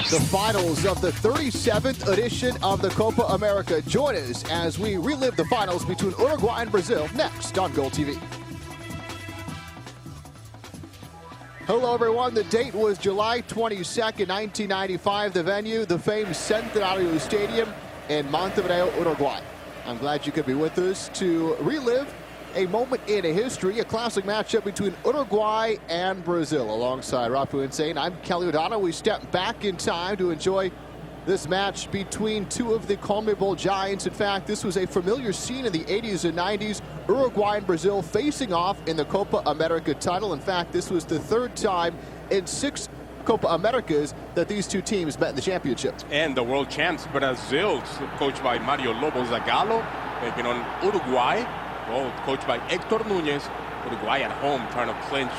the finals of the 37th edition of the Copa America. Join us as we relive the finals between Uruguay and Brazil next on Goal TV. Hello, everyone. The date was July 22nd, 1995. The venue, the famed Centenario Stadium in Montevideo, Uruguay. I'm glad you could be with us to relive a moment in history, a classic matchup between Uruguay and Brazil. Alongside Rafu Insane, I'm Kelly O'Donnell. We step back in time to enjoy this match between two of the CONMEBOL giants. In fact, this was a familiar scene in the 80s and 90s. Uruguay and Brazil facing off in the Copa America title. In fact, this was the third time in 6 Copa Americas that these two teams met in the championship. And the world champs, Brazil, coached by Mario Lobo Zagallo, taking on Uruguay, coached by Héctor Núñez. Uruguay at home trying to clinch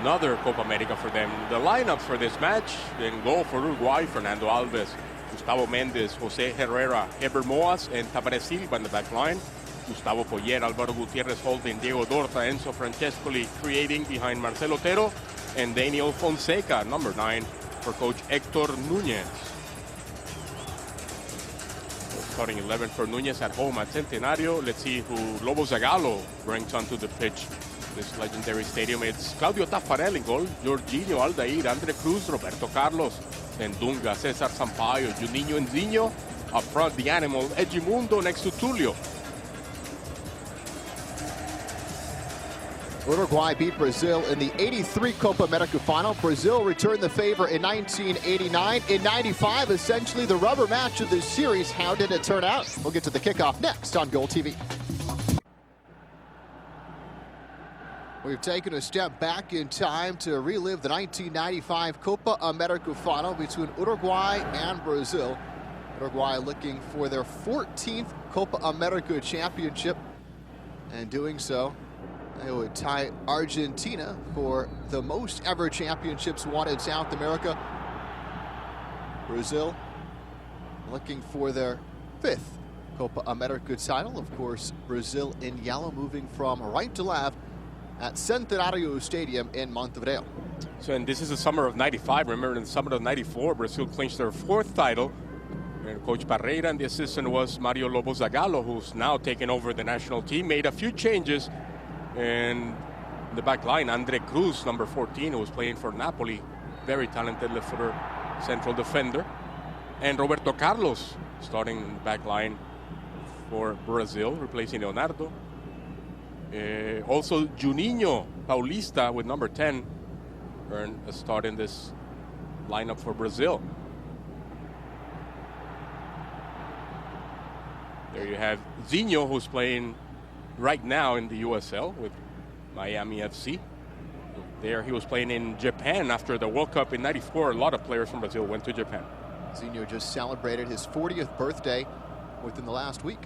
another Copa America for them. The lineups for this match: in goal for Uruguay, Fernando Alves, Gustavo Méndez, José Herrera, Eber Moas, and Tavares Silva in the back line. Gustavo Poyer, Álvaro Gutiérrez holding, Diego Dorta, Enzo Francescoli creating behind Marcelo Otero, and Daniel Fonseca, number 9, for coach Héctor Núñez. Starting 11 for Núñez at home at Centenario. Let's see who Lobo Zagallo brings onto the pitch. This legendary stadium. It's Claudio Taffarel in goal, Jorginho, Aldair, Andre Cruz, Roberto Carlos, then Dunga, Cesar Sampaio, Juninho and Zinho. Up front, the animal, Edmundo next to Tulio. Uruguay beat Brazil in the 83 Copa America final. Brazil returned the favor in 1989. In 95, essentially the rubber match of this series. How did it turn out? We'll get to the kickoff next on Goal TV. We've taken a step back in time to relive the 1995 Copa America final between Uruguay and Brazil. Uruguay looking for their 14th Copa America championship, and doing so, they would tie Argentina for the most ever championships won in South America. Brazil looking for their 5th Copa America title. Of course, Brazil in yellow, moving from right to left at Centenario Stadium in Montevideo. So, and this is the summer of 95. Remember, in the summer of 94, Brazil clinched their 4th title. And Coach Barreira, and the assistant was Mario Lobo Zagallo, who's now taken over the national team. Made a few changes. And the back line, Andre Cruz, number 14, who was playing for Napoli. Very talented left-footer central defender. And Roberto Carlos starting in the back line for Brazil, replacing Leonardo. Also, Juninho Paulista with number 10 earned a start in this lineup for Brazil. There you have Zinho, who's playing right now in the USL with Miami FC. There he was playing in Japan after the World Cup in 94. A lot of players from Brazil went to Japan. Zinho just celebrated his 40th birthday within the last week.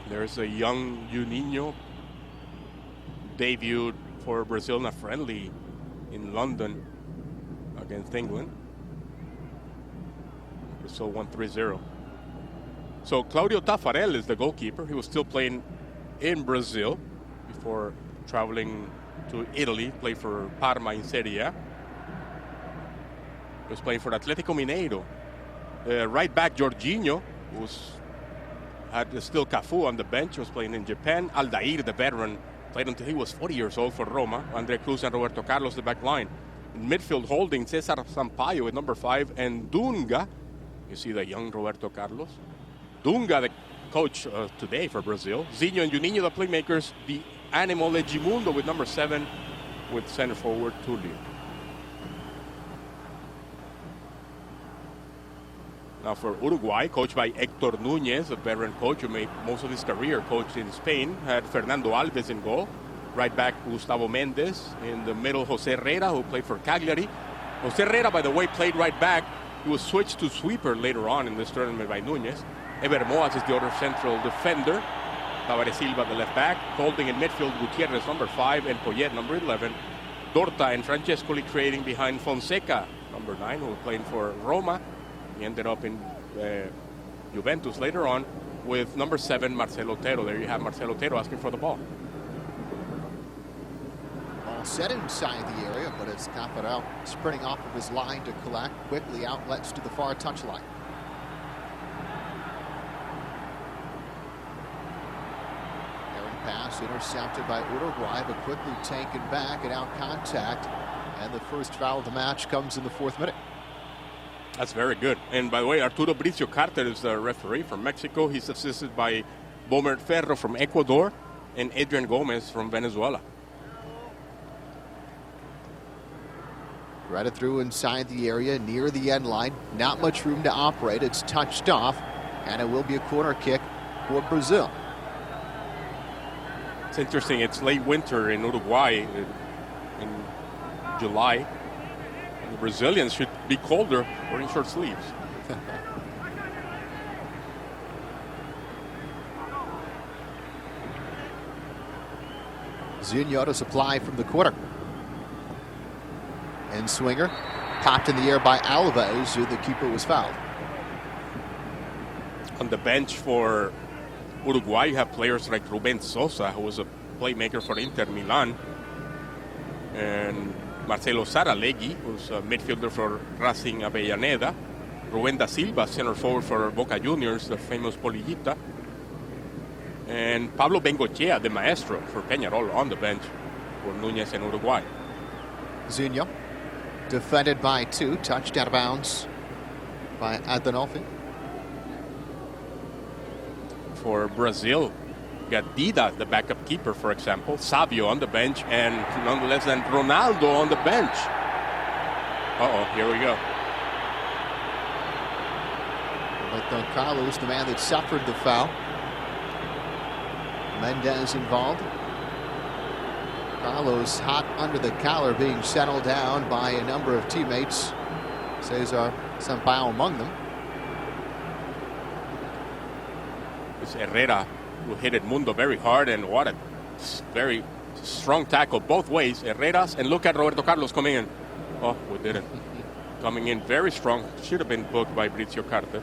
There's a young Juninho, debuted for Brazil in a friendly in London against England. Brazil won 3-0. So Claudio Taffarel is the goalkeeper. He was still playing in Brazil before traveling to Italy, played for Parma in Serie A. He was playing for Atletico Mineiro. Right back, Jorginho, who's had still Cafu on the bench, was playing in Japan. Aldair, the veteran, played until he was 40 years old for Roma. Andre Cruz and Roberto Carlos, the back line. In midfield, holding Cesar Sampaio with number 5, and Dunga. You see the young Roberto Carlos. Dunga, the coach today for Brazil. Zinho and Juninho, the playmakers. The animal Edmundo with number 7, with center forward Tulio. Now for Uruguay, coached by Héctor Núñez, a veteran coach who made most of his career coached in Spain, had Fernando Alves in goal. Right back, Gustavo Méndez. In the middle, José Herrera, who played for Cagliari. José Herrera, by the way, played right back. He was switched to sweeper later on in this tournament by Núñez. Eber Moas is the other central defender. Tavares Silva, the left back. Holding in midfield, Gutiérrez, number 5, and Poyet, number 11. Dorta and Francescoli creating behind Fonseca, number 9, who was playing for Roma. He ended up in Juventus later on. with number 7, Marcelo Otero. There you have Marcelo Otero asking for the ball. Ball set inside the area, but it's Caparel sprinting off of his line to collect. Quickly outlets to the far touchline. Pass intercepted by Uruguay, but quickly taken back and out contact. And the first foul of the match comes in the 4th minute. That's very good. And by the way, Arturo Bricio Carter is the referee from Mexico. He's assisted by Bomer Ferro from Ecuador and Adrian Gomez from Venezuela. Threaded through inside the area near the end line. Not much room to operate. It's touched off, and it will be a corner kick for Brazil. It's interesting. It's late winter in Uruguay in July. And the Brazilians should be colder wearing short sleeves. Zinho to supply from the corner. And swinger popped in the air by Alves, who the keeper was fouled. On the bench for Uruguay, you have players like Ruben Sosa, who was a playmaker for Inter Milan, and Marcelo Saralegui, who's a midfielder for Racing Avellaneda, Rubén da Silva, center forward for Boca Juniors, the famous Polillita, and Pablo Bengochea, the maestro for Peñarol, on the bench for Núñez in Uruguay. Zinho defended by 2, touched out of bounds by Adonolfi. For Brazil, got Dida, the backup keeper, for example, Savio on the bench, and none less than Ronaldo on the bench. Here we go. Roberto Carlos, the man that suffered the foul. Mendez involved. Carlos hot under the collar, being settled down by a number of teammates. Cesar Sampaio among them. Herrera, who hit Edmundo very hard, and what a very strong tackle both ways. Herrera's, and look at Roberto Carlos coming in. Oh, we didn't. Coming in very strong. Should have been booked by Bricio Carter.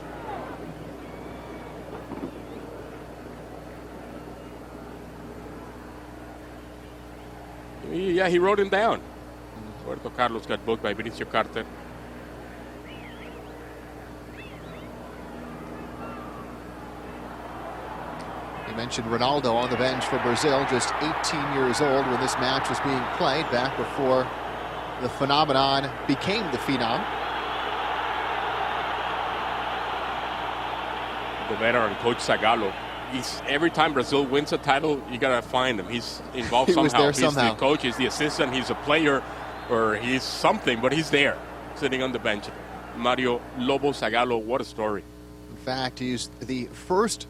Yeah, he wrote him down. Roberto Carlos got booked by Bricio Carter. You mentioned Ronaldo on the bench for Brazil, just 18 years old when this match was being played, back before the phenomenon became the phenom. The veteran coach Zagallo. Every time Brazil wins a title, you gotta find him. He's involved he somehow. Was there he's somehow. The coach, he's the assistant, he's a player, or he's something, but he's there, sitting on the bench. Mario Lobo Zagallo, what a story. In fact, he's the first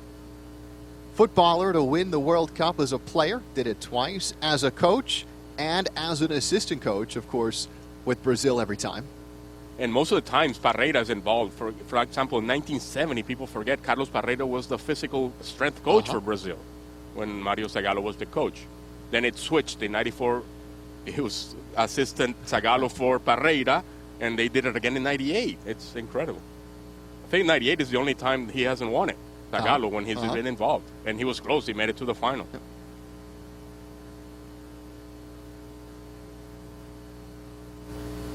footballer to win the World Cup as a player. Did it twice as a coach and as an assistant coach, of course, with Brazil every time. And most of the times, Parreira is involved. For example, in 1970, people forget Carlos Parreira was the physical strength coach for Brazil when Mario Zagallo was the coach. Then it switched. In 94, he was assistant Zagallo for Parreira, and they did it again in 98. It's incredible. I think 98 is the only time he hasn't won it, Zagallo, when he's been involved. And he was close. He made it to the final.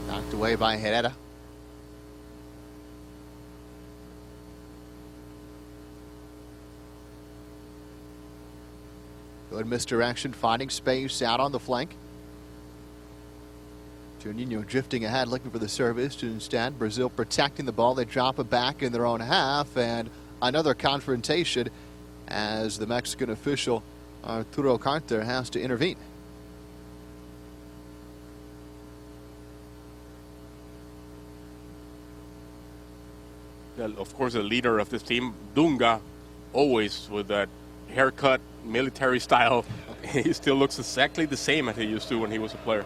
Knocked away by Herrera. Good misdirection, finding space out on the flank. Juninho drifting ahead, looking for the service. Instead, Brazil protecting the ball. They drop it back in their own half, and another confrontation as the Mexican official Arturo Carter has to intervene. Of course, the leader of this team, Dunga, always with that haircut, military style. He still looks exactly the same as he used to when he was a player.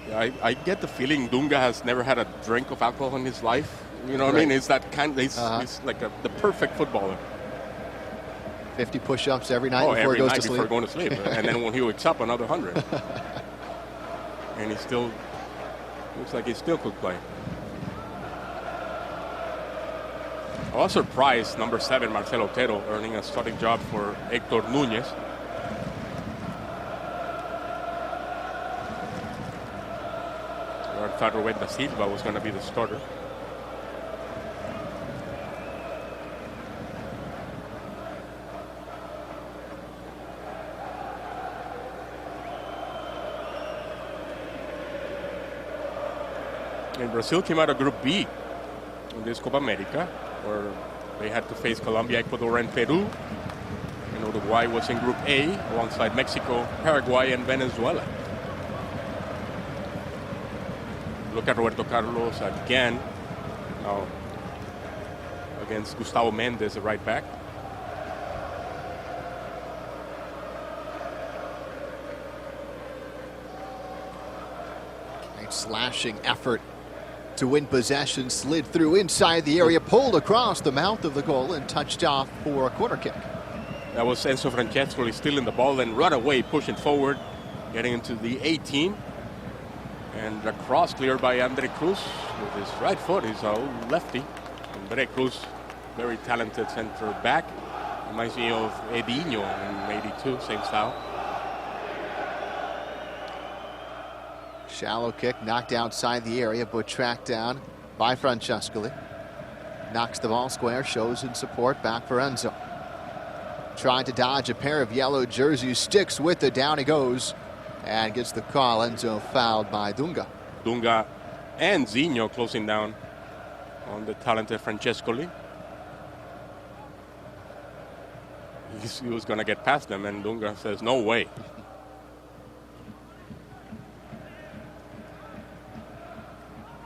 Yeah, I get the feeling Dunga has never had a drink of alcohol in his life. You know what I mean? It's that kind. He's like the perfect footballer. 50 push-ups every night before every he goes night to sleep. before going to sleep. And then when he wakes up, another 100. And he still looks like he still could play. I was surprised, number 7, Marcelo Otero, earning a starting job for Héctor Núñez. I thought Rubén da Silva was going to be the starter. And Brazil came out of Group B in this Copa America, where they had to face Colombia, Ecuador, and Peru. And Uruguay was in Group A alongside Mexico, Paraguay, and Venezuela. Look at Roberto Carlos again, now against Gustavo Mendes, the right back. Nice slashing effort to win possession, slid through inside the area, pulled across the mouth of the goal, and touched off for a corner kick. That was Enzo Francescoli stealing the ball, then right away pushing forward, getting into the 18. And a cross cleared by Andre Cruz with his right foot. He's a lefty. Andre Cruz, very talented center back. Reminds me of Edinho in '82, same style. Shallow kick knocked outside the area, but tracked down by Francescoli. Knocks the ball square, shows in support, back for Enzo. Trying to dodge a pair of yellow jerseys, sticks with it, down he goes. And gets the call. Enzo fouled by Dunga. Dunga and Zinho closing down on the talented Francescoli. He was going to get past them, and Dunga says, no way.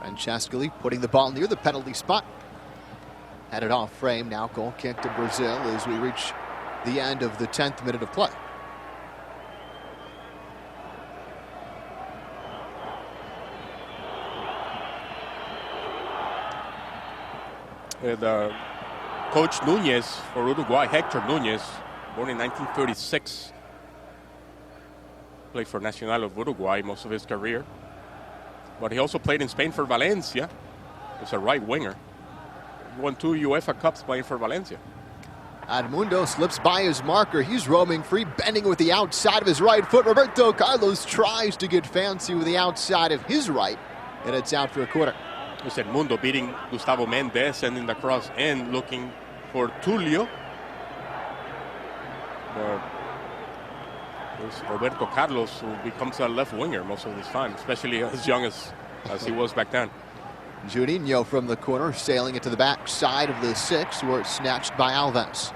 Francescoli putting the ball near the penalty spot. Had it off frame. Now goal kick to Brazil as we reach the end of the 10th minute of play. Coach Núñez for Uruguay, Héctor Núñez, born in 1936. Played for Nacional of Uruguay most of his career. But he also played in Spain for Valencia. He's a right winger. He won 2 UEFA Cups playing for Valencia. Edmundo slips by his marker. He's roaming free, bending with the outside of his right foot. Roberto Carlos tries to get fancy with the outside of his right, and it's out for a corner. It's Edmundo beating Gustavo Mendes, sending the cross in, looking for Tulio. It's Roberto Carlos, who becomes a left winger most of his time, especially as young as he was back then. Juninho from the corner, sailing it to the back side of the 6, where it's snatched by Alves.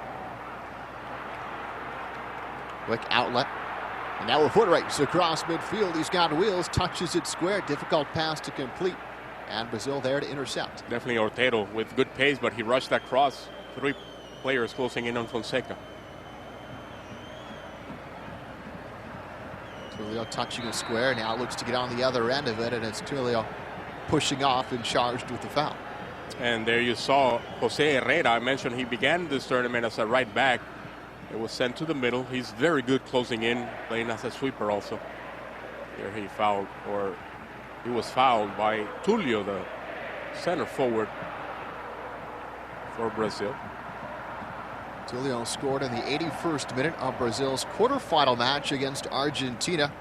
Quick outlet. And now a foot race across midfield. He's got wheels, touches it square. Difficult pass to complete. And Brazil there to intercept. Definitely Otero with good pace, but he rushed that cross. 3 players closing in on Fonseca. Tulio touching a square, now looks to get on the other end of it, and it's Tulio pushing off and charged with the foul. And there you saw Jose Herrera. I mentioned he began this tournament as a right back. It was sent to the middle. He's very good closing in, playing as a sweeper also. Here he fouled, or he was fouled by Tulio, the center forward for Brazil. Tulio scored in the 81st minute of Brazil's quarterfinal match against Argentina.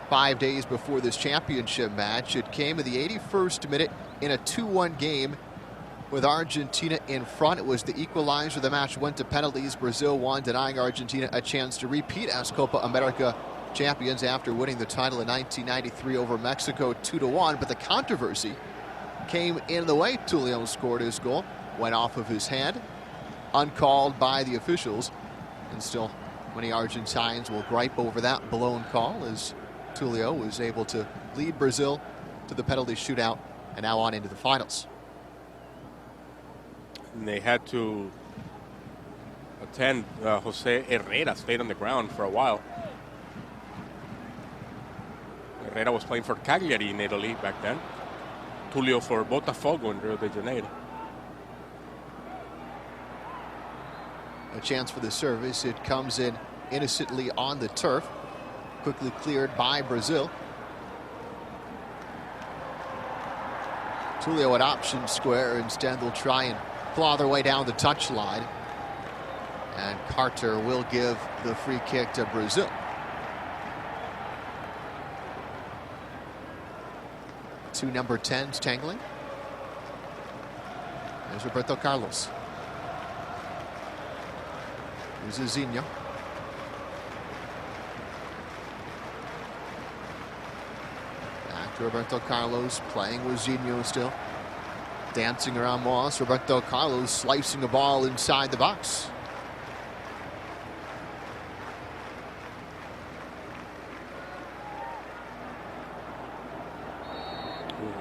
5 days before this championship match, it came in the 81st minute in a 2-1 game with Argentina in front. It was the equalizer. The match went to penalties. Brazil won, denying Argentina a chance to repeat as Copa America champions after winning the title in 1993 over Mexico 2-1. But the controversy came in the way Tulio scored his goal. Went off of his hand, uncalled by the officials. And still, many Argentines will gripe over that blown call, as Tulio was able to lead Brazil to the penalty shootout and now on into the finals. And they had to attend. Jose Herrera stayed on the ground for a while. Herrera was playing for Cagliari in Italy back then. Tulio for Botafogo in Rio de Janeiro. A chance for the service. It comes in innocently on the turf. Quickly cleared by Brazil. Tulio at option square. Instead, they'll try and claw their way down the touchline. And Carter will give the free kick to Brazil. Two number 10s tangling. There's Roberto Carlos. Here's Zinho. Back to Roberto Carlos, playing with Zinho still. Dancing around Moss. Roberto Carlos slicing a ball inside the box.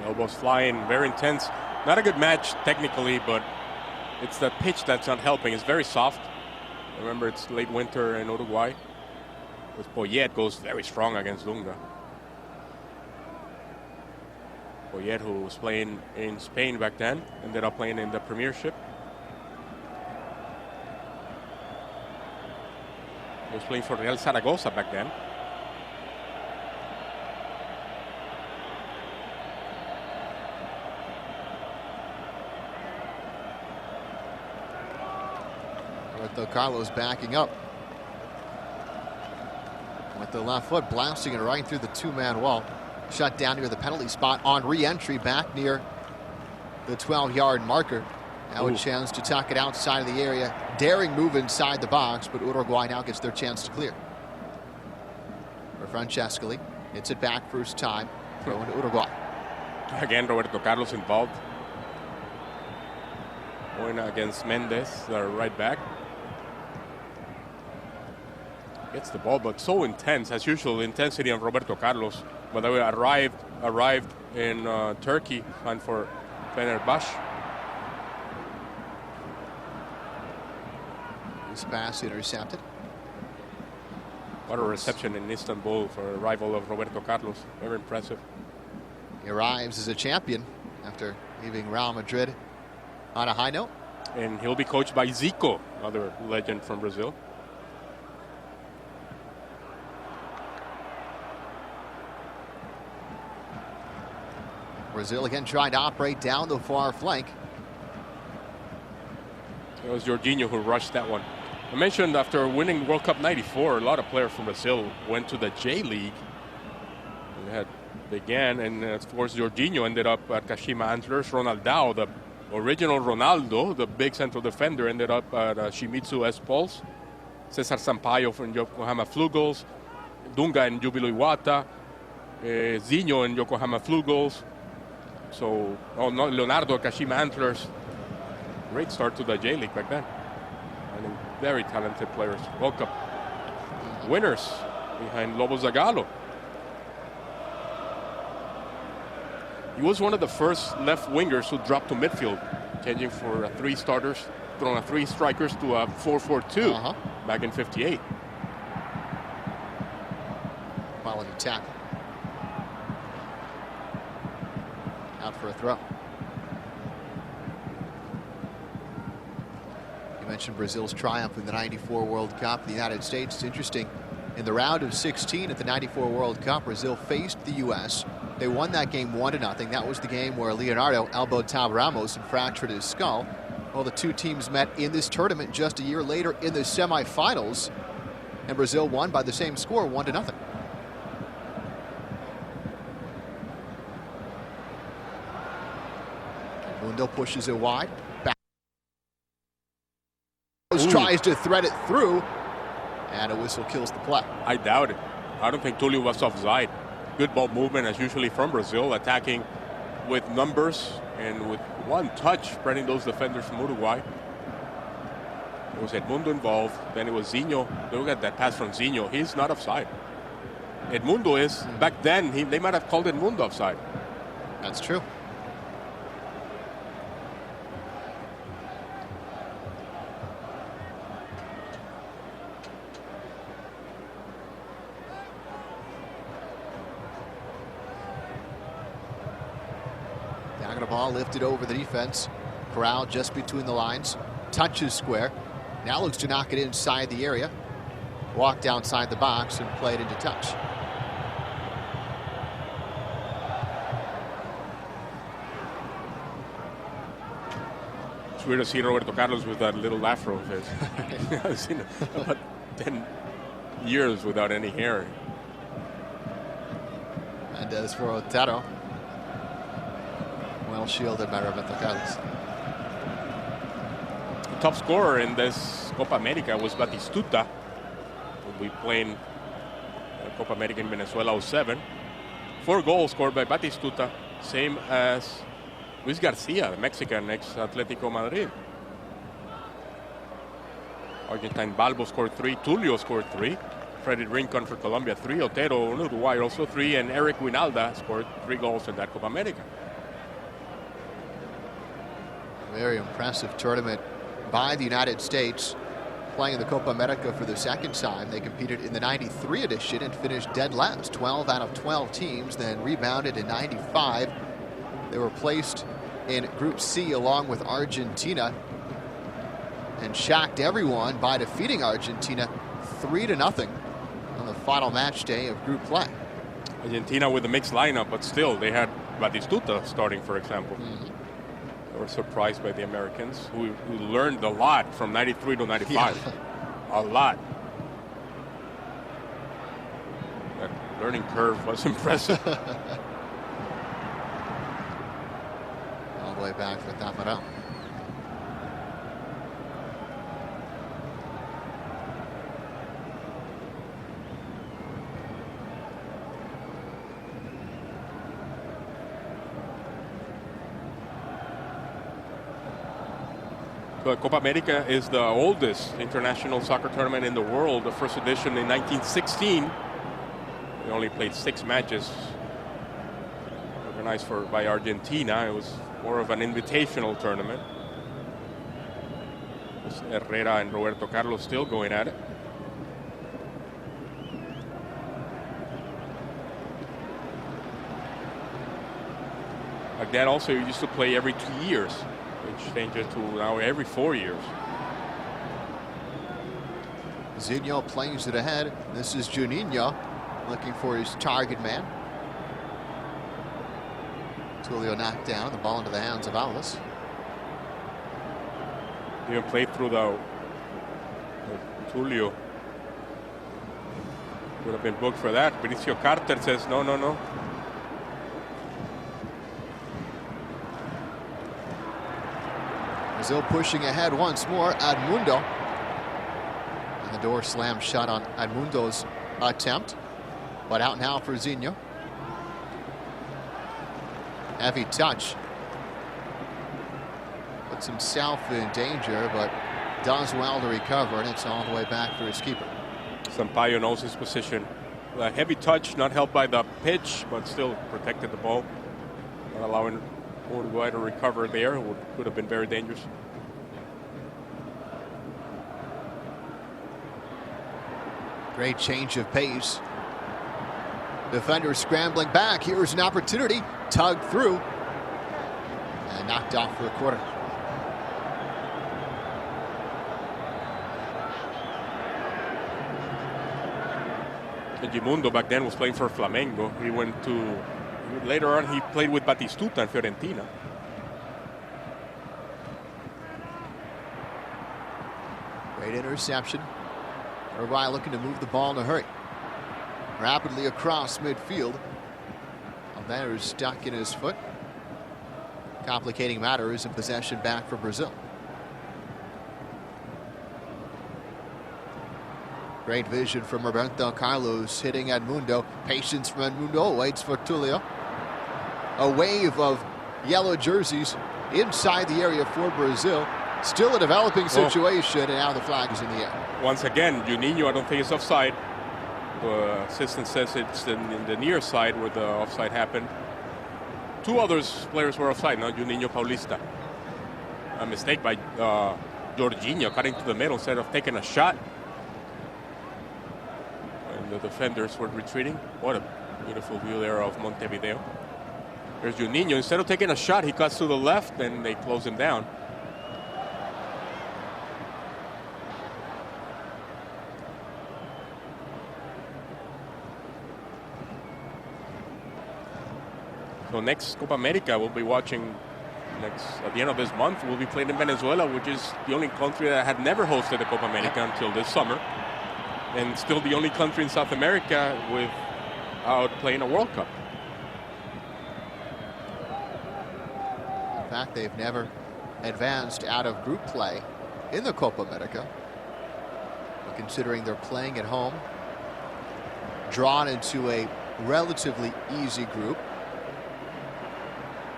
Elbows flying, very intense. Not a good match technically, but it's the pitch that's not helping. It's very soft. Remember, it's late winter in Uruguay. With Poyet goes very strong against Dunga. Poyet, who was playing in Spain back then, ended up playing in the Premiership. He was playing for Real Zaragoza back then. Roberto Carlos backing up with the left foot, blasting it right through the two-man wall. Shut down near the penalty spot on re-entry back near the 12-yard marker. Now a chance to tuck it outside of the area. Daring move inside the box, but Uruguay now gets their chance to clear. For Francescoli, hits it back first time. Throw into Uruguay. Again, Roberto Carlos involved. Going against Mendes, the right back. Gets the ball, but so intense, as usual, the intensity of Roberto Carlos. By the way, arrived in Turkey, signed for Fenerbahce. This pass intercepted. What a reception in Istanbul for a rival of Roberto Carlos. Very impressive. He arrives as a champion after leaving Real-Madrid on a high note. And he'll be coached by Zico, another legend from Brazil. Brazil again trying to operate down the far flank. It was Jorginho who rushed that one. I mentioned after winning World Cup '94, a lot of players from Brazil went to the J League. They had began, and of course Jorginho ended up at Kashima Antlers. Ronaldao, the original Ronaldo, the big central defender, ended up at Shimizu S-Pulse. Cesar Sampaio from Yokohama Flugels. Dunga and Júbilo Iwata. Zinho and Yokohama Flugels. So, Leonardo Kashima Antlers. Great start to the J League back then. And very talented players. World Cup winners behind Lobo Zagallo. He was one of the first left wingers who dropped to midfield, changing for three starters, from a three strikers to a 4-4-2 back in '58. Quality tackle. Out for a throw. You mentioned Brazil's triumph in the '94 World Cup. The United States, it's interesting. In the round of 16 at the '94 World Cup, Brazil faced the U.S. They won that game 1-0. That was the game where Leonardo elbowed Tab Ramos and fractured his skull. Well, the two teams met in this tournament just a year later in the semifinals, and Brazil won by the same score, 1-0. Mundo pushes it wide. Back. Tries to thread it through, and a whistle kills the play. I doubt it. I don't think Tulio was offside. Good ball movement as usually from Brazil, attacking with numbers and with one touch, spreading those defenders from Uruguay. It was Edmundo involved, then it was Zinho. Look at that pass from Zinho. He's not offside. Edmundo is. Back then, they might have called Edmundo offside. That's true. Ball lifted over the defense. Corral just between the lines. Touches square. Now looks to knock it inside the area. Walked outside the box and played into touch. It's weird to see Roberto Carlos with that little afro of his. I've seen it about 10 years without any hair. And as for Otero, well shielded by Roberto Carlos. The top scorer in this Copa America was Batistuta. We played Copa America in Venezuela 07. 4 goals scored by Batistuta, same as Luis Garcia, the Mexican ex-Atletico Madrid. Argentine Balbo scored 3, Tulio scored 3, Freddy Rincon for Colombia 3, Otero in Uruguay also 3, and Eric Winalda scored 3 goals in that Copa America. Very impressive tournament by the United States, playing in the Copa America for the second time. They competed in the 93 edition and finished dead last, 12 out of 12 teams, then rebounded in 95. They were placed in Group C along with Argentina and shocked everyone by defeating Argentina 3-0 on the final match day of group play. Argentina with a mixed lineup, but still they had Batistuta starting, for example. They were surprised by the Americans, who learned a lot from 93 to 95. Yeah. A lot. That learning curve was impressive. All the way back for Tafarel. The Copa America is the oldest international soccer tournament in the world. The first edition in 1916. We only played 6 matches. Organized by Argentina. It was more of an invitational tournament. Herrera and Roberto Carlos still going at it. Like that also, you used to play every 2 years. Which changes to now every 4 years. Zinho plays it ahead. This is Juninho looking for his target man. Tulio knocked down the ball into the hands of Alves. Even played through the Tulio. Would have been booked for that. Benicio Carter says no, no, no. Brazil pushing ahead once more. Edmundo. And the door slammed shut on Edmundo's attempt. But out now for Zinho. Heavy touch. Puts himself in danger, but does well to recover, and it's all the way back for his keeper. Sampaio knows his position. A heavy touch, not helped by the pitch, but still protected the ball. Not allowing Uruguay to recover there. Could have been very dangerous. Great change of pace. Defender scrambling back. Here's an opportunity. Tugged through. And knocked off for a corner. Edmundo back then was playing for Flamengo. He went to... Later on, he played with Batistuta and Fiorentina. Great interception. Uruguay looking to move the ball in a hurry. Rapidly across midfield. Alvaro is stuck in his foot. Complicating matters and possession back for Brazil. Great vision from Roberto Carlos hitting Edmundo. Patience from Edmundo. Waits for Tulio. A wave of yellow jerseys inside the area for Brazil. Still a developing situation, and now the flag is in the air. Once again, Juninho, I don't think it's offside. The assistant says it's in the near side where the offside happened. 2 other players were offside, not Juninho Paulista. A mistake by Jorginho cutting to the middle instead of taking a shot. And the defenders were retreating. What a beautiful view there of Montevideo. There's Juninho. Instead of taking a shot, he cuts to the left, and they close him down. So next Copa America, we'll be watching At the end of this month, we'll be playing in Venezuela, which is the only country that had never hosted the Copa America until this summer, and still the only country in South America without playing a World Cup. In fact, they've never advanced out of group play in the Copa America. But considering they're playing at home, drawn into a relatively easy group,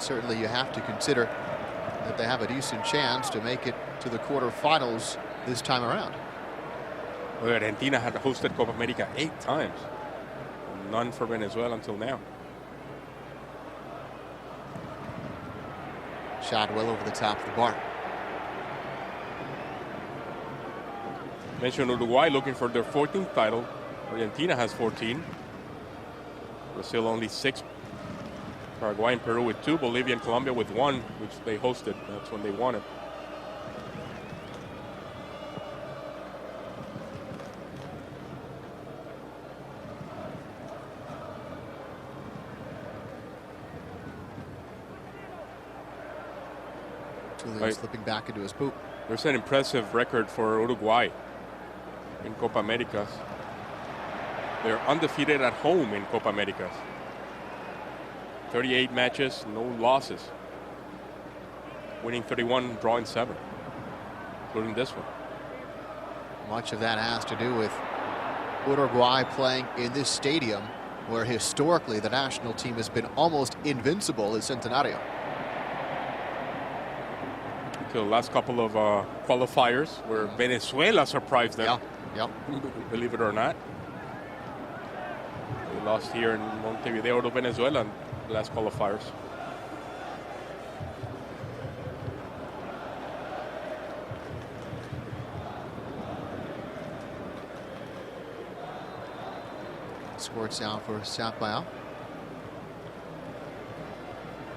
certainly you have to consider that they have a decent chance to make it to the quarterfinals this time around. Well, Argentina had hosted Copa America 8 times. None for Venezuela until now. Shot well over the top of the bar. Mentioned Uruguay looking for their 14th title. Argentina has 14. Brazil only 6. Paraguay and Peru with 2. Bolivia and Colombia with 1, which they hosted. That's when they won it. Slipping back into his boot. There's an impressive record for Uruguay in Copa Americas. They're undefeated at home in Copa Americas. 38 matches, no losses. Winning 31, drawing 7, including this one. Much of that has to do with Uruguay playing in this stadium where historically the national team has been almost invincible at Centenario. The last couple of qualifiers where Venezuela surprised them. Yeah. Believe it or not. They lost here in Montevideo to Venezuela in the last qualifiers. Squirts out for Sampaio.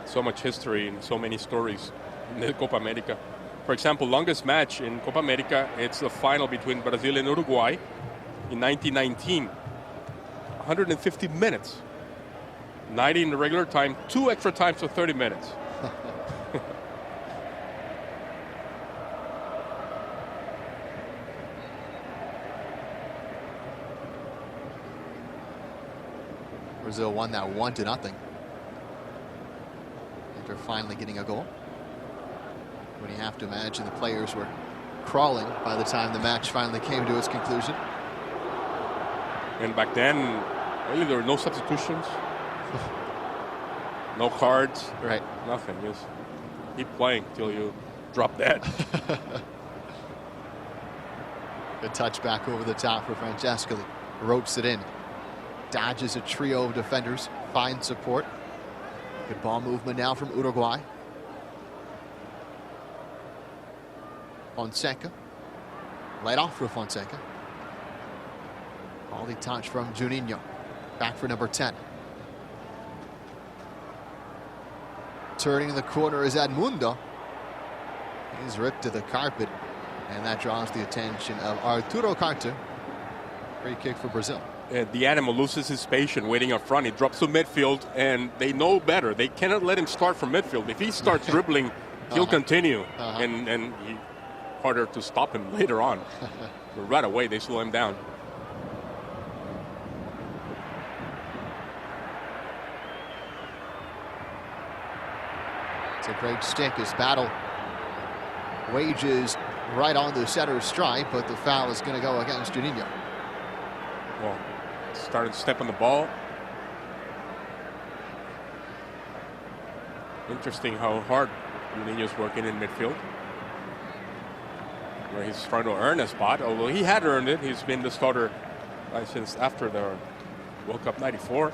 So much history and so many stories in the Copa America. For example, longest match in Copa America, it's the final between Brazil and Uruguay in 1919. 150 minutes. 90 in the regular time, 2 extra times for 30 minutes. Brazil won that 1-0 after finally getting a goal. When you have to imagine the players were crawling by the time the match finally came to its conclusion. And back then, really, there were no substitutions. No cards. Right. Nothing. Just keep playing till you drop dead. Good touch back over the top for Francescoli. Ropes it in. Dodges a trio of defenders. Finds support. Good ball movement now from Uruguay. Fonseca. Laid off for Fonseca. Quality touch from Juninho. Back for number 10. Turning the corner is Edmundo. He's ripped to the carpet, and that draws the attention of Arturo Carter. Free kick for Brazil. The animal loses his patience waiting up front. He drops to midfield, and they know better. They cannot let him start from midfield. If he starts dribbling, he'll continue, and harder to stop him later on. But right away, they slow him down. It's a great stick as Battle wages right on the center stripe, but the foul is going to go against Juninho. Well, started to step on the ball. Interesting how hard Juninho's working in midfield, where he's trying to earn a spot. Although he had earned it, he's been the starter since after the World Cup '94.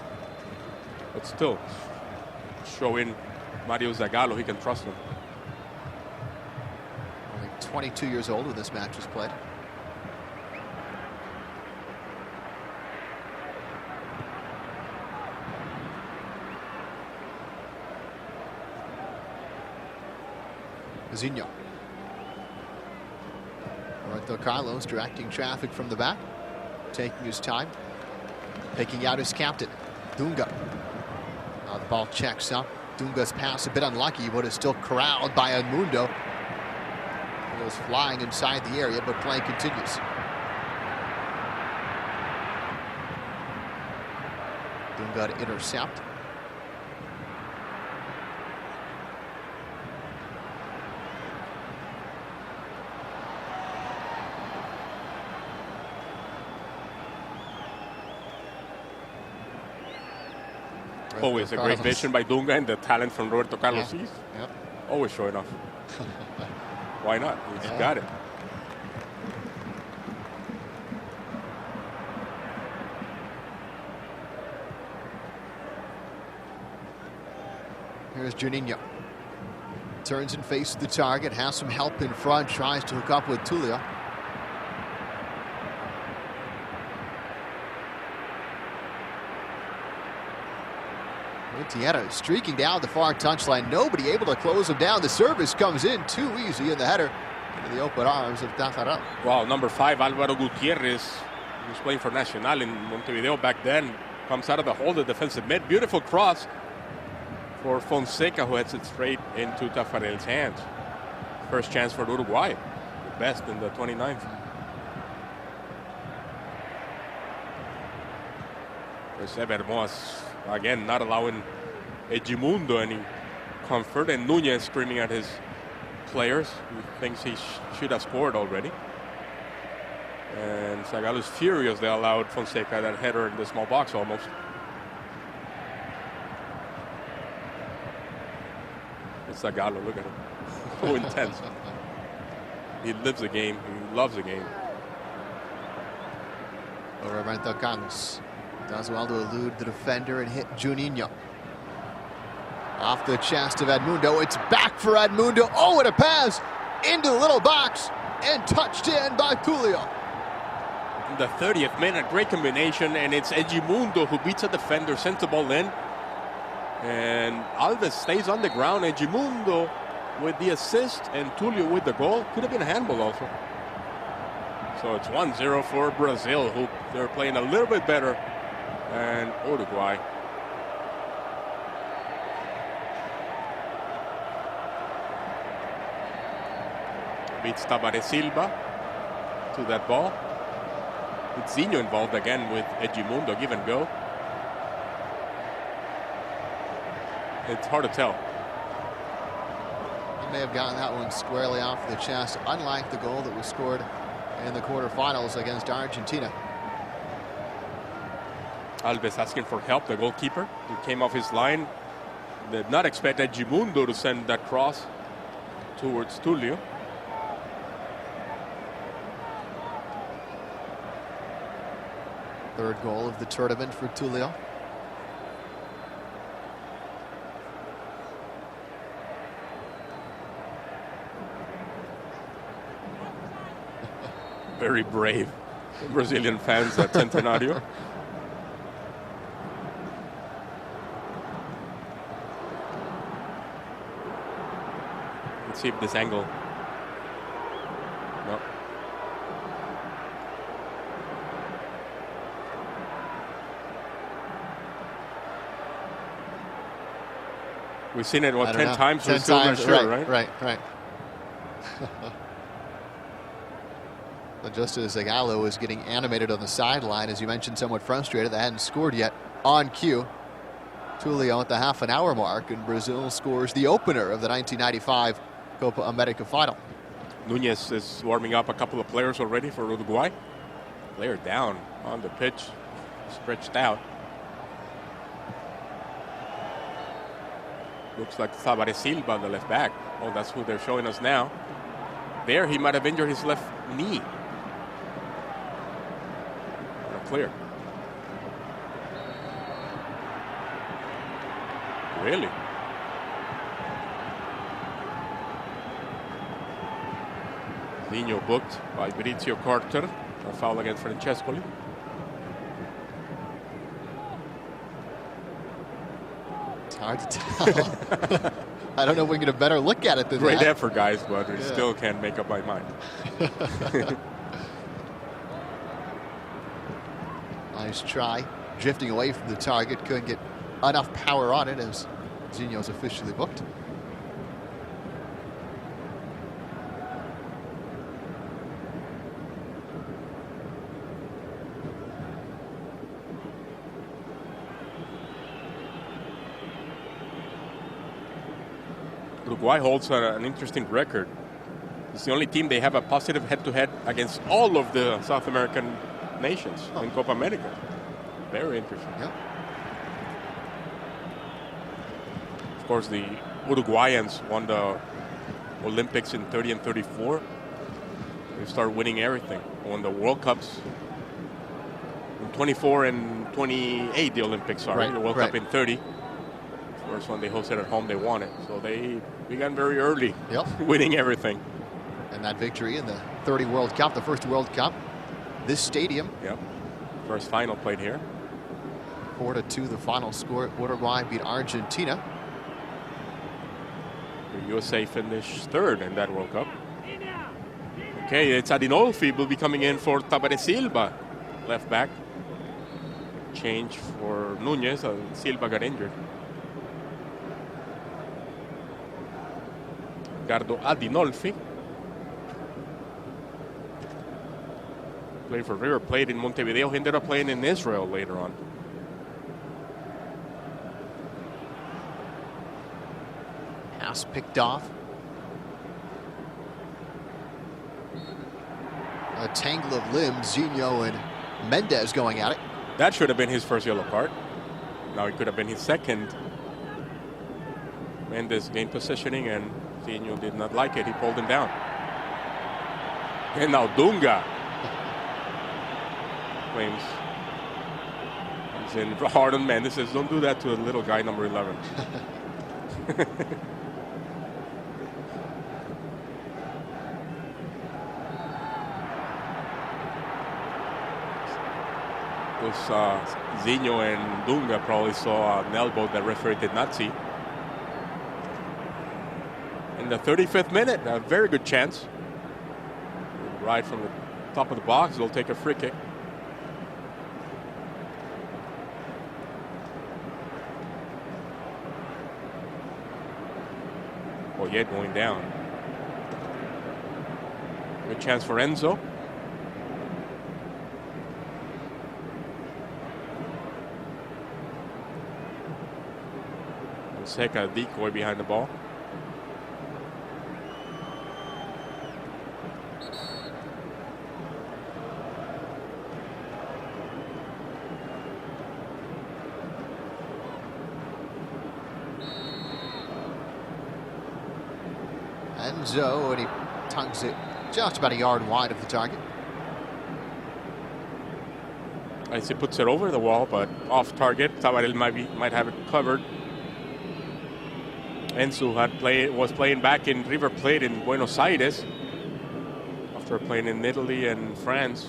But still, showing Mario Zagallo he can trust him. Only 22 years old when this match was played. Zinho. Roberto Carlos directing traffic from the back, taking his time, picking out his captain, Dunga. Now the ball checks up Dunga's pass a bit unlucky, but is still corralled by Edmundo. He goes flying inside the area, but play continues. Dunga to intercept. Always a great vision by Dunga and the talent from Roberto Carlos. Yep. Always showing off. Why not? He's got it. Here's Juninho. Turns and faces the target, has some help in front, tries to hook up with Tulio. Tieta streaking down the far touchline. Nobody able to close him down. The service comes in too easy, and the header into the open arms of Tafarel. Wow, number 5, Álvaro Gutiérrez, who was playing for Nacional in Montevideo back then, comes out of the hole, the defensive mid. Beautiful cross for Fonseca, who heads it straight into Tafarel's hands. First chance for Uruguay, the best in the 29th. Vermoas, again, not allowing Edmundo any comfort, and Núñez screaming at his players, who thinks he should have scored already. And Zagallo's furious they allowed Fonseca that header in the small box almost. It's Zagallo, look at him. So intense. He lives the game, he loves the game. Roberto Carlos does well to elude the defender and hit Juninho. Off the chest of Edmundo. It's back for Edmundo. Oh, and a pass into the little box and touched in by Tulio. In the 30th minute, great combination, and it's Edmundo who beats a defender, sends the ball in. And Alves stays on the ground. Edmundo with the assist and Tulio with the goal. Could have been a handball also. So it's 1-0 for Brazil, who they're playing a little bit better than Uruguay. Beats Tavares Silva to that ball. It's Zinho involved again with Edmundo, give and go. It's hard to tell. He may have gotten that one squarely off the chest, unlike the goal that was scored in the quarterfinals against Argentina. Alves asking for help, the goalkeeper. He came off his line. Did not expect Edmundo to send that cross towards Tulio. Third goal of the tournament for Tulio. Very brave Brazilian fans at Centenario. Let's see if this angle. No. We've seen it, what, 10 times? 10 We're still not times, sure, right? But just as Zagallo was getting animated on the sideline, as you mentioned, somewhat frustrated, they hadn't scored yet on cue. Tulio at the half-an-hour mark, and Brazil scores the opener of the 1995 Copa America final. Núñez is warming up a couple of players already for Uruguay. Player down on the pitch, stretched out. Looks like Tavares Silva, the left back. Oh, that's who they're showing us now. There, he might have injured his left knee. Not clear. Really? Zinho booked by Maurizio Carter. A foul against Francescoli. It's hard to tell. I don't know if we can get a better look at it than Great that. effort, guys, but I still can't make up my mind. Nice try. Drifting away from the target. Couldn't get enough power on it as Zinho's officially booked. Uruguay holds an interesting record. It's the only team they have a positive head-to-head against all of the South American nations in Copa America. Very interesting. Yep. Of course, the Uruguayans won the Olympics in 30 and 34. They started winning everything. Won the World Cups in 24 and 28, the Olympics, sorry. Right, The World right. Cup in 30. First one they hosted at home, they won it. So they began very early, winning everything. And that victory in the 30 World Cup, the first World Cup, this stadium. Yep. First final played here. 4-2 the final score. Uruguay beat Argentina. The USA finished third in that World Cup. Okay, it's Adinolfi will be coming in for Tabare Silva, left back. Change for Nunez. Silva got injured. Ricardo Adinolfi. Played for River Plate in Montevideo. He ended up playing in Israel later on. Pass picked off. A tangle of limbs. Zinho and Mendez going at it. That should have been his first yellow card. Now it could have been his second. Mendez gained positioning and Zinho did not like it. He pulled him down. And now Dunga claims he's in hard on Mendez. Says, don't do that to a little guy, number 11. Zinho and Dunga probably saw an elbow that referee did not see. In the 35th minute, a very good chance. Right from the top of the box, they'll take a free kick. Poyet going down. Good chance for Enzo. Seca decoy behind the ball. Enzo, and he tugs it just about a yard wide of the target. As he puts it over the wall, but off target. Tabarel might have it covered. Enzo was playing back in River Plate in Buenos Aires after playing in Italy and France.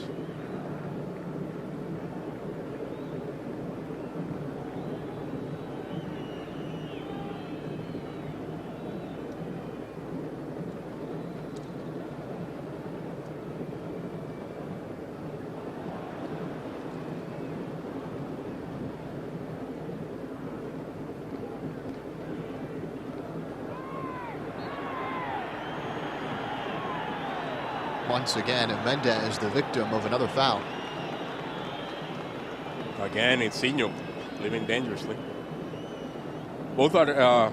Once again, Mendez the victim of another foul. Again, it's Zinho living dangerously. Both are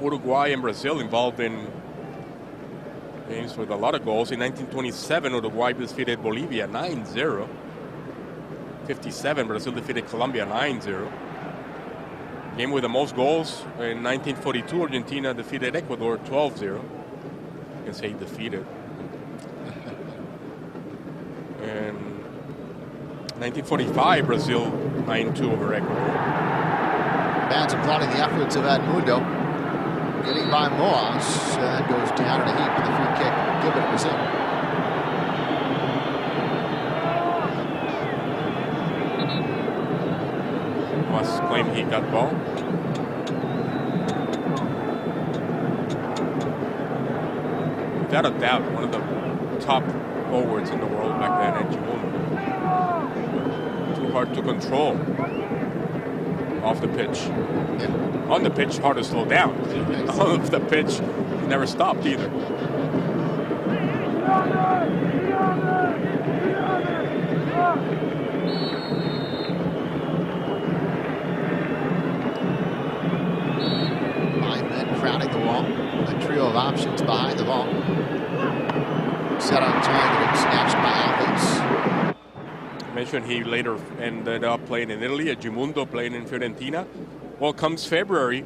Uruguay and Brazil involved in games with a lot of goals. In 1927, Uruguay defeated Bolivia 9-0. 57, Brazil defeated Colombia 9-0. Game with the most goals in 1942, Argentina defeated Ecuador 12-0. You can say defeated. And 1945, Brazil 9-2 over Ecuador. Fans applauding the efforts of Edmundo. Getting by Moas. That goes down in a heap with a free kick. Given to Brazil. Moas claimed he got ball. Without a doubt, one of the top forwards in the world back then at Giroud. Too hard to control. off the pitch. Yeah. On the pitch, hard to slow down. Off the pitch, he never stopped either. Five men crowding the wall. A trio of options behind the ball. Set on target and snatched by Ingles. Mentioned he later ended up playing in Italy. Edmundo playing in Fiorentina. Well, comes February,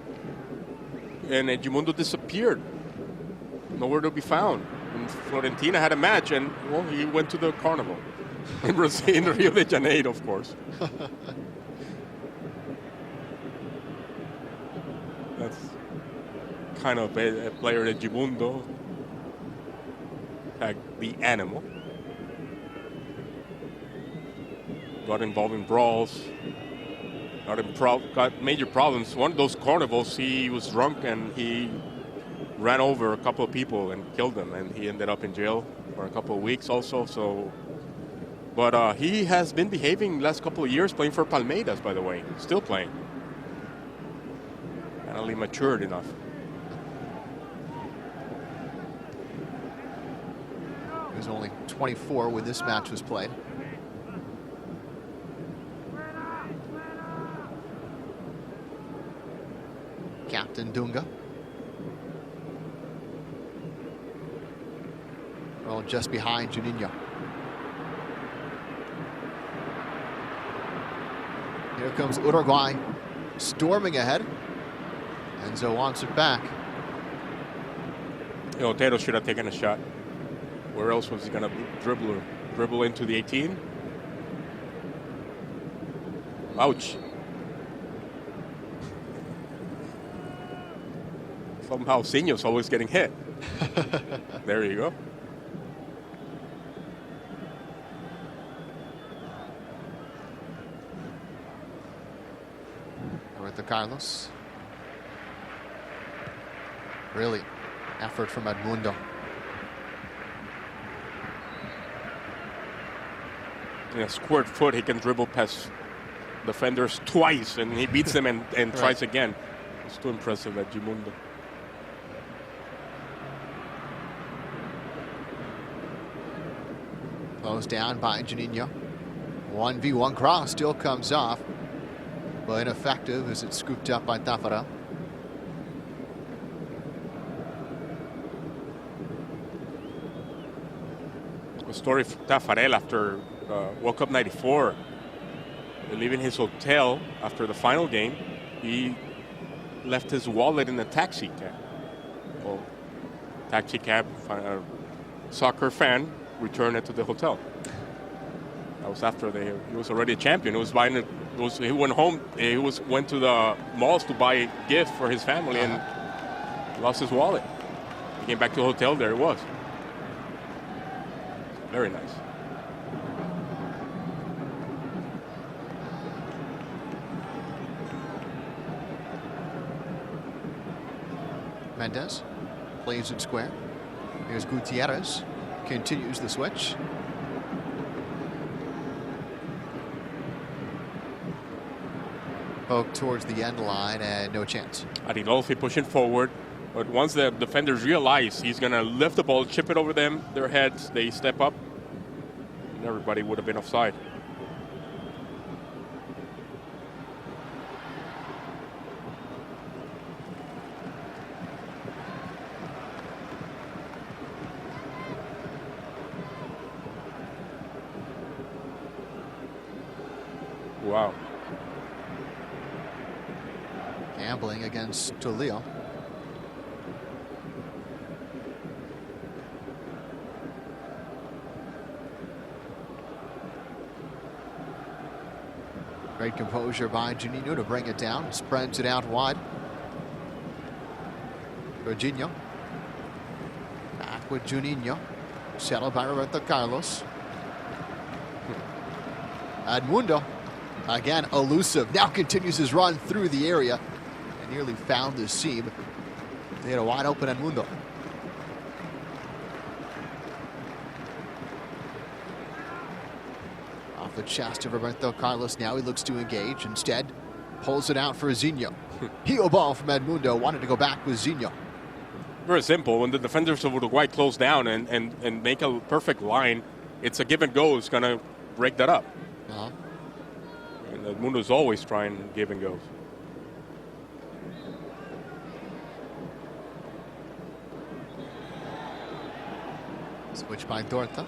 and Edmundo disappeared. Nowhere to be found. And Fiorentina had a match, and well, he went to the carnival in Brazil, in Rio de Janeiro, of course. That's kind of a player, Edmundo, like the animal. Got involved in brawls. Got major problems. One of those carnivals, he was drunk and he ran over a couple of people and killed them, and he ended up in jail for a couple of weeks also. So, but he has been behaving last couple of years, playing for Palmeiras, by the way, still playing. Finally matured enough. He was only 24 when this match was played. Captain Dunga. Well, just behind Juninho. Here comes Uruguay, storming ahead. Enzo wants it back. Otero should have taken a shot. Where else was he going to dribble into the 18? Ouch. Somehow Sinho's always getting hit. There you go. Roberto Carlos. Really, effort from Edmundo. In a squirt foot, he can dribble past defenders twice, and he beats them and tries again. It's too impressive at Edmundo. Closed down by Juninho. 1v1 cross still comes off, but ineffective as it's scooped up by Taffarel. A story for Taffarel after World Cup '94, leaving his hotel after the final game, he left his wallet in a taxi cab. Well, taxi cab, soccer fan, returned it to the hotel. That was after he was already a champion. He was buying he went home. Went to the malls to buy a gift for his family and lost his wallet. He came back to the hotel. There it was. Very nice. Mendes plays it square. Here's Gutierrez. Continues the switch. Poke towards the end line and no chance. Arilolfi pushing forward, but once the defenders realize he's going to lift the ball, chip it over their heads, they step up, and everybody would have been offside. Wow. Gambling against Tulio. Great composure by Juninho to bring it down. Spreads it out wide. Jorginho. Back with Juninho. Settled by Roberto Carlos. Edmundo. Again, elusive. Now continues his run through the area. And nearly found the seam. They had a wide open Edmundo. Off the chest of Roberto Carlos. Now he looks to engage. Instead, Pulls it out for Zinho. Heel ball from Edmundo. Wanted to go back with Zinho. Very simple. When the defenders of Uruguay close down and make a perfect line, it's a give and go. It's going to break that up. And Edmundo's always trying give and goes. Switch by Dorta.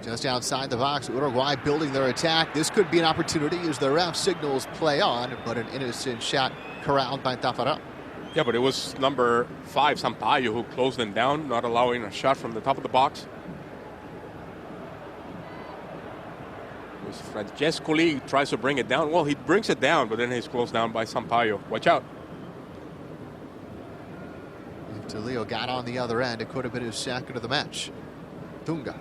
Just outside the box, Uruguay building their attack. This could be an opportunity as the ref signals play on, but an innocent shot corralled by Taffarel. Yeah, but it was number 5, Sampaio, who closed them down, not allowing a shot from the top of the box. It was Francescoli tries to bring it down. Well, he brings it down, but then he's closed down by Sampaio. Watch out. If Leo got on the other end, it could have been his second of the match. Tunga.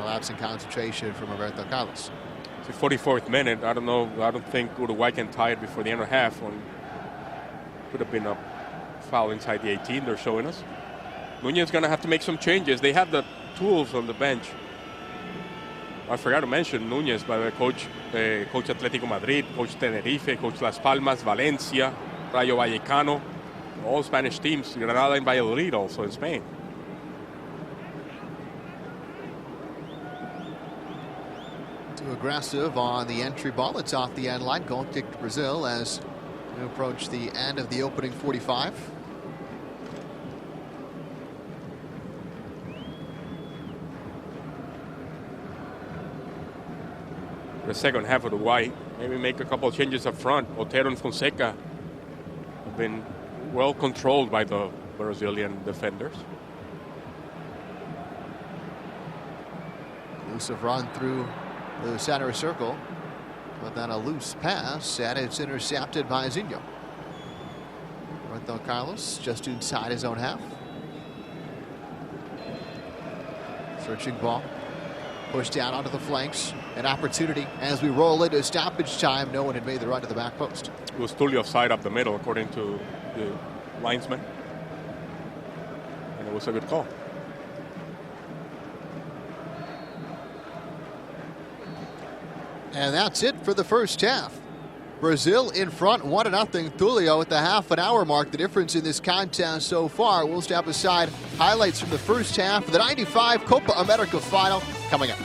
Lapse in concentration from Roberto Carlos. It's the 44th minute. I don't know. I don't think Uruguay can tie it before the end of half. When could have been a foul inside the 18. They're showing us. Nunez is going to have to make some changes. They have the tools on the bench. I forgot to mention Nunez, by the way, coach Atlético Madrid, coach Tenerife, coach Las Palmas, Valencia, Rayo Vallecano, all Spanish teams. Granada and Valladolid also in Spain. Aggressive on the entry ball. It's off the end line. Goal kick to Brazil as we approach the end of the opening 45. The second half of Uruguay, maybe make a couple of changes up front. Otero and Fonseca have been well controlled by the Brazilian defenders. Elusive run through the center circle, but then a loose pass, and it's intercepted by Zinho. Roberto Carlos just inside his own half. Searching ball, pushed down onto the flanks. An opportunity as we roll into stoppage time. No one had made the run to the back post. It was totally offside up the middle, according to the linesman, and it was a good call. And that's it for the first half. Brazil in front, 1-0. Tulio at the half-an-hour mark. The difference in this contest so far. We'll step aside. Highlights from the first half of the '95 Copa America final coming up.